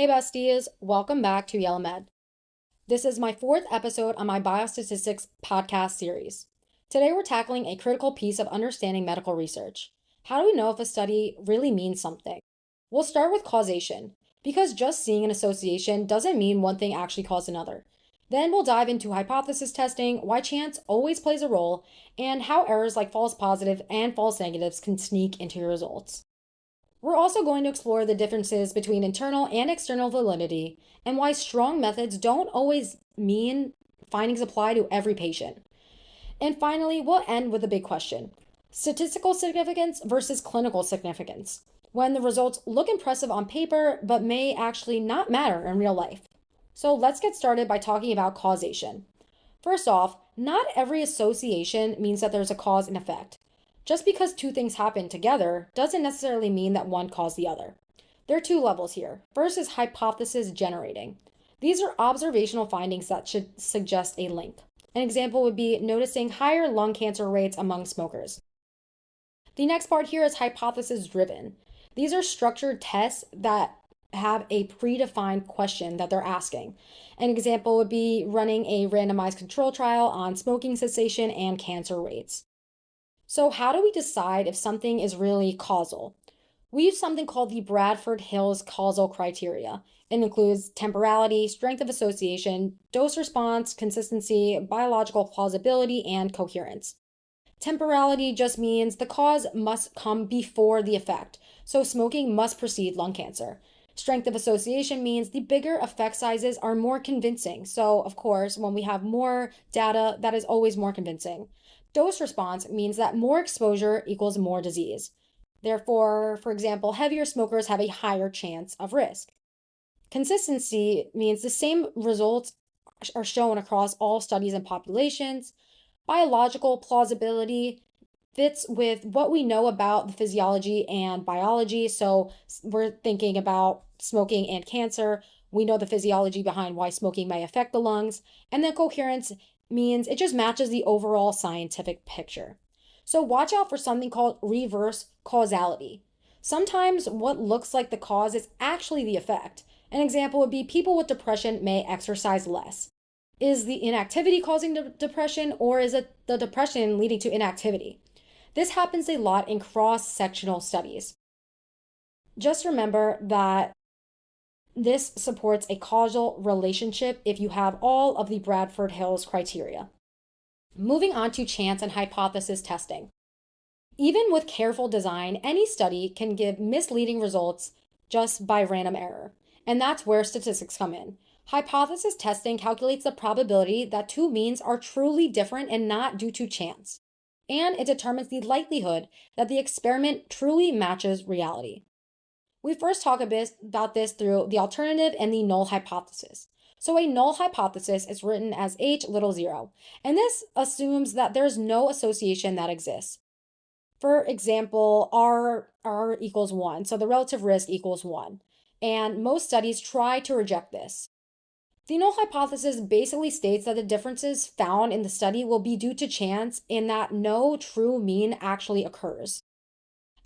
Hey besties, welcome back to Yellow Med. This is my fourth episode on my Biostatistics podcast series. Today we're tackling a critical piece of understanding medical research. How do we know if a study really means something? We'll start with causation, because just seeing an association doesn't mean one thing actually caused another. Then we'll dive into hypothesis testing, why chance always plays a role, and how errors like false positive and false negatives can sneak into your results. We're also going to explore the differences between internal and external validity and why strong methods don't always mean findings apply to every patient. And finally, we'll end with a big question: statistical significance versus clinical significance, when the results look impressive on paper but may actually not matter in real life. So let's get started by talking about causation. First off, not every association means that there's a cause and effect. Just because two things happen together doesn't necessarily mean that one caused the other. There are two levels here. First is hypothesis generating. These are observational findings that should suggest a link. An example would be noticing higher lung cancer rates among smokers. The next part here is hypothesis driven. These are structured tests that have a predefined question that they're asking. An example would be running a randomized control trial on smoking cessation and cancer rates. So how do we decide if something is really causal? We use something called the Bradford Hill's causal criteria. It includes temporality, strength of association, dose response, consistency, biological plausibility, and coherence. Temporality just means the cause must come before the effect, so smoking must precede lung cancer. Strength of association means the bigger effect sizes are more convincing. So, of course, when we have more data, that is always more convincing. Dose response means that more exposure equals more disease. Therefore, for example, heavier smokers have a higher chance of risk. Consistency means the same results are shown across all studies and populations. Biological plausibility fits with what we know about the physiology and biology. So we're thinking about smoking and cancer. We know the physiology behind why smoking may affect the lungs. And then coherence means it just matches the overall scientific picture. So watch out for something called reverse causality. Sometimes what looks like the cause is actually the effect. An example would be people with depression may exercise less. Is the inactivity causing the depression, or is it the depression leading to inactivity? This happens a lot in cross-sectional studies. Just remember that this supports a causal relationship if you have all of the Bradford Hill's criteria. Moving on to chance and hypothesis testing. Even with careful design, any study can give misleading results just by random error. And that's where statistics come in. Hypothesis testing calculates the probability that two means are truly different and not due to chance. And it determines the likelihood that the experiment truly matches reality. We first talk a bit about this through the alternative and the null hypothesis. So a null hypothesis is written as h little zero, and this assumes that there's no association that exists. For example, R equals 1, so the relative risk equals 1, and most studies try to reject this. The null hypothesis basically states that the differences found in the study will be due to chance and that no true mean actually occurs.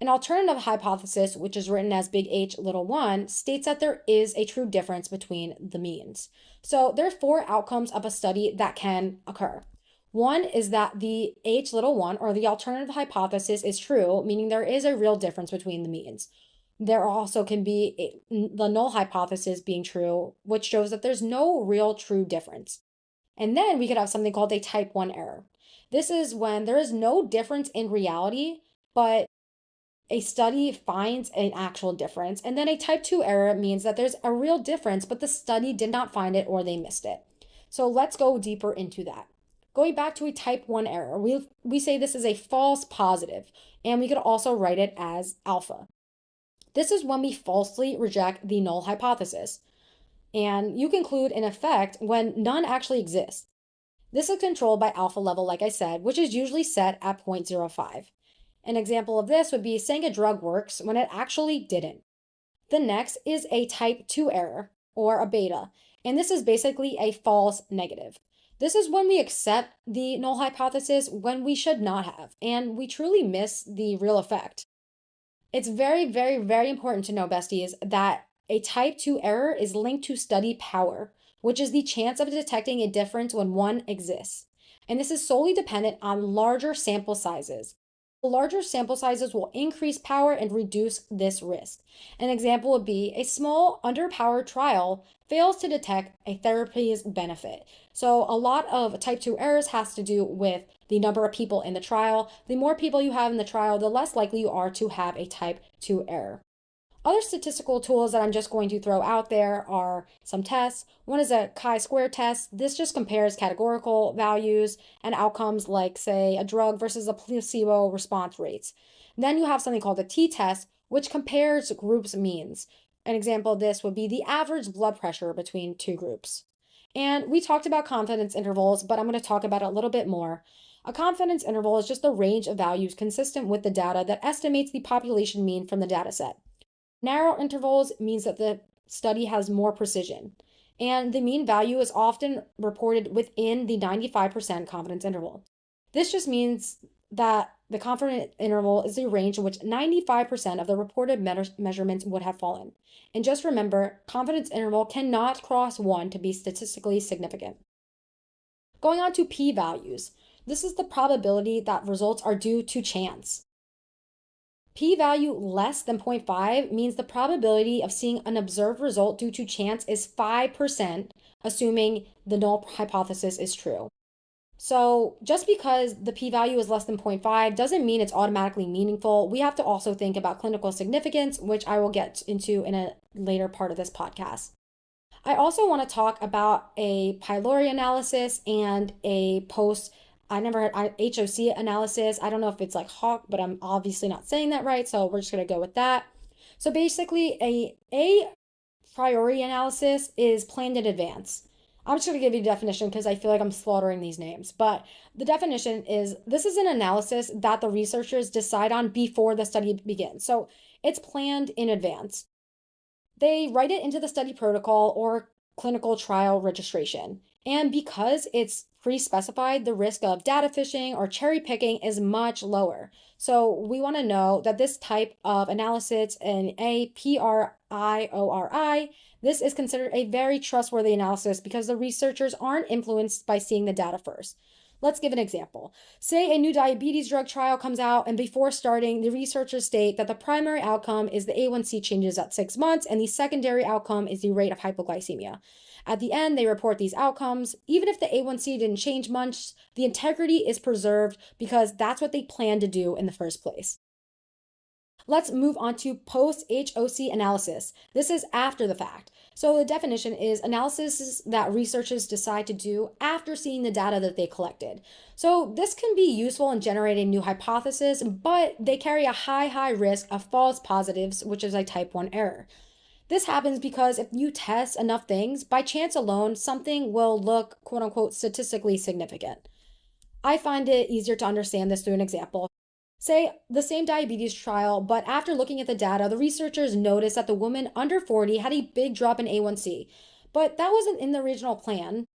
An alternative hypothesis, which is written as big H little 1, states that there is a true difference between the means. So there are four outcomes of a study that can occur. One is that the H little 1, or the alternative hypothesis, is true, meaning there is a real difference between the means. There also can be the null hypothesis being true, which shows that there's no real true difference. And then we could have something called a type 1 error. This is when there is no difference in reality, but a study finds an actual difference. And then a type 2 error means that there's a real difference, but the study did not find it or they missed it. So let's go deeper into that. Going back to a type 1 error, we say this is a false positive, and we could also write it as alpha. This is when we falsely reject the null hypothesis. And you conclude an effect when none actually exists. This is controlled by alpha level, like I said, which is usually set at 0.05. An example of this would be saying a drug works when it actually didn't. The next is a type 2 error, or a beta, and this is basically a false negative. This is when we accept the null hypothesis when we should not have, and we truly miss the real effect. It's very, very, very important to know, besties, that A type 2 error is linked to study power, which is the chance of detecting a difference when one exists. And this is solely dependent on larger sample sizes. Larger sample sizes will increase power and reduce this risk. An example would be a small underpowered trial fails to detect a therapy's benefit. So a lot of type 2 errors has to do with the number of people in the trial. The more people you have in the trial, the less likely you are to have a type 2 error. Other statistical tools that I'm just going to throw out there are some tests. One is a chi-square test. This just compares categorical values and outcomes like, say, a drug versus a placebo response rates. Then you have something called a t-test, which compares groups' means. An example of this would be the average blood pressure between two groups. And we talked about confidence intervals, but I'm going to talk about it a little bit more. A confidence interval is just a range of values consistent with the data that estimates the population mean from the data set. Narrow intervals means that the study has more precision, and the mean value is often reported within the 95% confidence interval. This just means that the confidence interval is the range in which 95% of the reported measurements would have fallen. And just remember, confidence interval cannot cross 1 to be statistically significant. Going on to p-values. This is the probability that results are due to chance. P-value less than 0.5 means the probability of seeing an observed result due to chance is 5%, assuming the null hypothesis is true. So just because the p-value is less than 0.5 doesn't mean it's automatically meaningful. We have to also think about clinical significance, which I will get into in a later part of this podcast. I also want to talk about a pylori analysis and a post I never heard HOC analysis. I don't know if it's like Hawk, but I'm obviously not saying that right, so we're just gonna go with that. So basically, a priori analysis is planned in advance. I'm just gonna give you a definition because I feel like I'm slaughtering these names. But the definition is this is an analysis that the researchers decide on before the study begins. So it's planned in advance. They write it into the study protocol or clinical trial registration. And because it's pre-specified, the risk of data fishing or cherry picking is much lower. So we want to know that this type of analysis, an APRIORI, this is considered a very trustworthy analysis because the researchers aren't influenced by seeing the data first. Let's give an example. Say a new diabetes drug trial comes out, and before starting, the researchers state that the primary outcome is the A1C changes at 6 months, and the secondary outcome is the rate of hypoglycemia. At the end, they report these outcomes. Even if the A1C didn't change much, the integrity is preserved because that's what they planned to do in the first place. Let's move on to post-HOC analysis. This is after the fact. So the definition is analysis that researchers decide to do after seeing the data that they collected. So this can be useful in generating new hypotheses, but they carry a high risk of false positives, which is a type 1 error. This happens because if you test enough things, by chance alone, something will look quote unquote statistically significant. I find it easier to understand this through an example. Say the same diabetes trial, but after looking at the data, the researchers noticed that the woman under 40 had a big drop in A1C. But that wasn't in the original plan.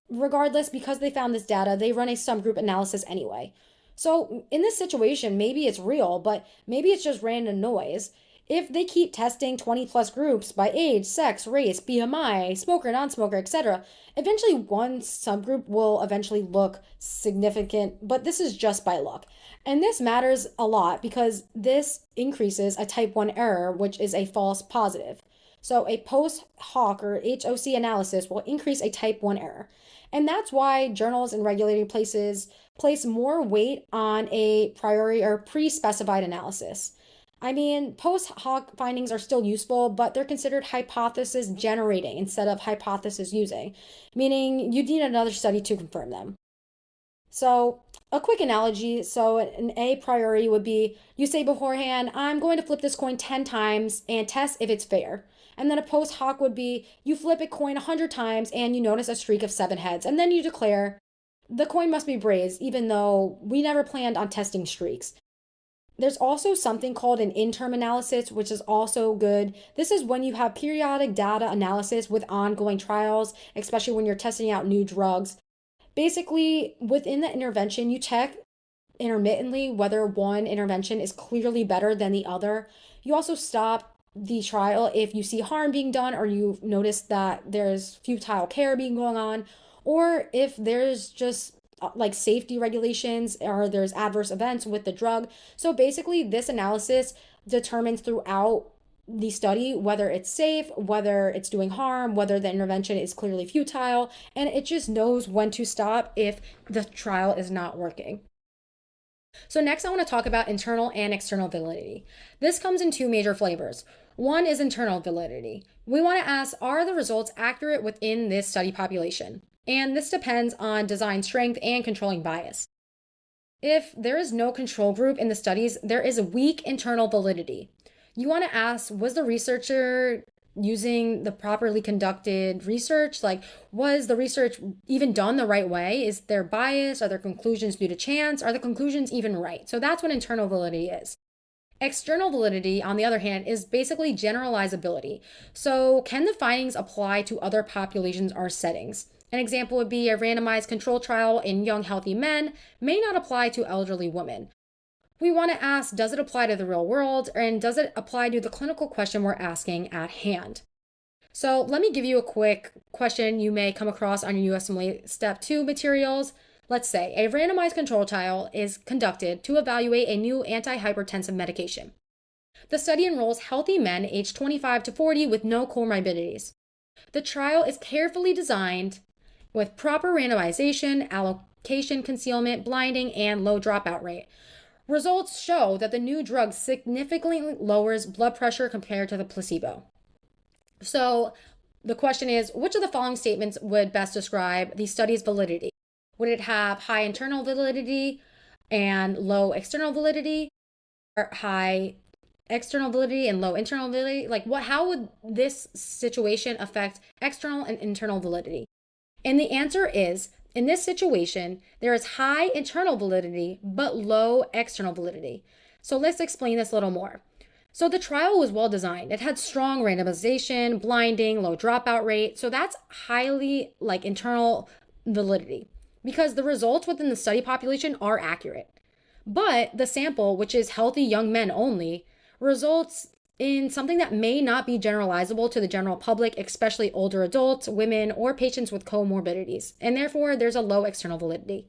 Regardless, because they found this data, they run a subgroup analysis anyway. So in this situation, maybe it's real, but maybe it's just random noise. If they keep testing 20 plus groups by age, sex, race, BMI, smoker, non-smoker, etc., eventually one subgroup will eventually look significant, but this is just by luck. And this matters a lot because this increases a type 1 error, which is a false positive. So a post hoc or HOC analysis will increase a type 1 error. And that's why journals and regulating places place more weight on a priori or pre-specified analysis. I mean, post hoc findings are still useful, but they're considered hypothesis generating instead of hypothesis using, meaning you need another study to confirm them. So, a quick analogy. So, an a priori would be you say beforehand, I'm going to flip this coin 10 times and test if it's fair. And then a post hoc would be you flip a coin 100 times and you notice a streak of 7 heads. And then you declare the coin must be braised, even though we never planned on testing streaks. There's also something called an interim analysis, which is also good. This is when you have periodic data analysis with ongoing trials, especially when you're testing out new drugs. Basically, within the intervention, you check intermittently whether one intervention is clearly better than the other. You also stop the trial if you see harm being done or you notice that there's futile care being going on, or if there's just like safety regulations or there's adverse events with the drug. So basically, this analysis determines throughout the study whether it's safe, whether it's doing harm, whether the intervention is clearly futile, and it just knows when to stop if the trial is not working. So next I want to talk about internal and external validity. This comes in two major flavors. One is internal validity. We want to ask, are the results accurate within this study population? And this depends on design strength and controlling bias. If there is no control group in the studies, there is a weak internal validity. You want to ask, was the researcher using the properly conducted research? Like, was the research even done the right way? Is there bias? Are there conclusions due to chance? Are the conclusions even right? So that's what internal validity is. External validity, on the other hand, is basically generalizability. So, can the findings apply to other populations or settings? An example would be a randomized control trial in young, healthy men may not apply to elderly women. We want to ask, does it apply to the real world? And does it apply to the clinical question we're asking at hand? So let me give you a quick question you may come across on your USMLE Step 2 materials. Let's say a randomized control trial is conducted to evaluate a new antihypertensive medication. The study enrolls healthy men aged 25 to 40 with no comorbidities. The trial is carefully designed with proper randomization, allocation concealment, blinding, and low dropout rate. Results show that the new drug significantly lowers blood pressure compared to the placebo. So the question is, which of the following statements would best describe the study's validity? Would it have high internal validity and low external validity, or high external validity and low internal validity? Like how would this situation affect external and internal validity? And the answer is, in this situation, there is high internal validity but low external validity. So let's explain this a little more. So the trial was well designed. It had strong randomization, blinding, low dropout rate. So that's highly internal validity because the results within the study population are accurate. But the sample, which is healthy young men only, results in something that may not be generalizable to the general public, especially older adults, women, or patients with comorbidities, and therefore there's a low external validity.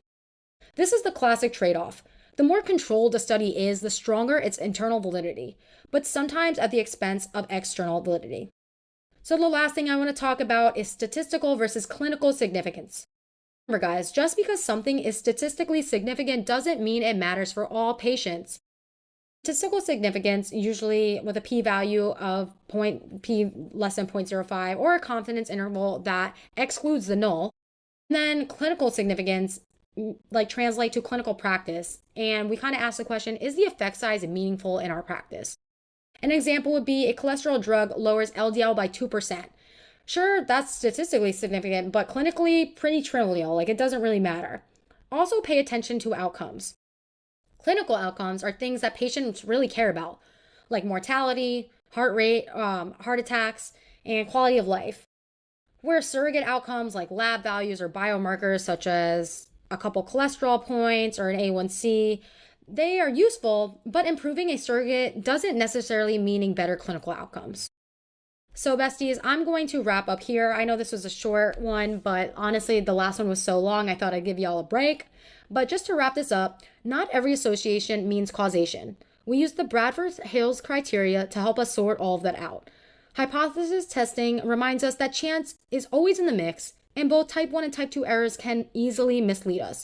This is the classic trade-off. The more controlled a study is, the stronger its internal validity, but sometimes at the expense of external validity. So the last thing I want to talk about is statistical versus clinical significance. Remember guys, just because something is statistically significant doesn't mean it matters for all patients. Statistical significance, usually with a p-value of p less than 0.05 or a confidence interval that excludes the null. And then clinical significance, translate to clinical practice. And we kind of ask the question, is the effect size meaningful in our practice? An example would be a cholesterol drug lowers LDL by 2%. Sure, that's statistically significant, but clinically pretty trivial, it doesn't really matter. Also pay attention to outcomes. Clinical outcomes are things that patients really care about, like mortality, heart rate, heart attacks, and quality of life. Where surrogate outcomes like lab values or biomarkers such as a couple cholesterol points or an A1C, they are useful, but improving a surrogate doesn't necessarily mean better clinical outcomes. So besties, I'm going to wrap up here. I know this was a short one, but honestly, the last one was so long, I thought I'd give y'all a break. But just to wrap this up, not every association means causation. We use the Bradford Hill's criteria to help us sort all of that out. Hypothesis testing reminds us that chance is always in the mix, and both type 1 and type 2 errors can easily mislead us.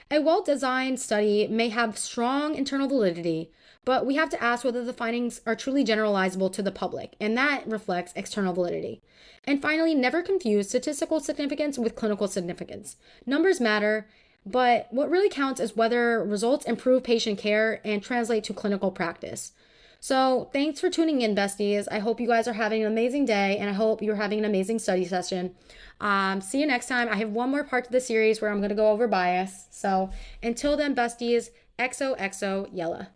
A well-designed study may have strong internal validity, but we have to ask whether the findings are truly generalizable to the public, and that reflects external validity. And finally, never confuse statistical significance with clinical significance. Numbers matter, but what really counts is whether results improve patient care and translate to clinical practice. So thanks for tuning in, besties. I hope you guys are having an amazing day, and I hope you're having an amazing study session. See you next time. I have one more part to the series where I'm going to go over bias. So until then, besties, XOXO Yella.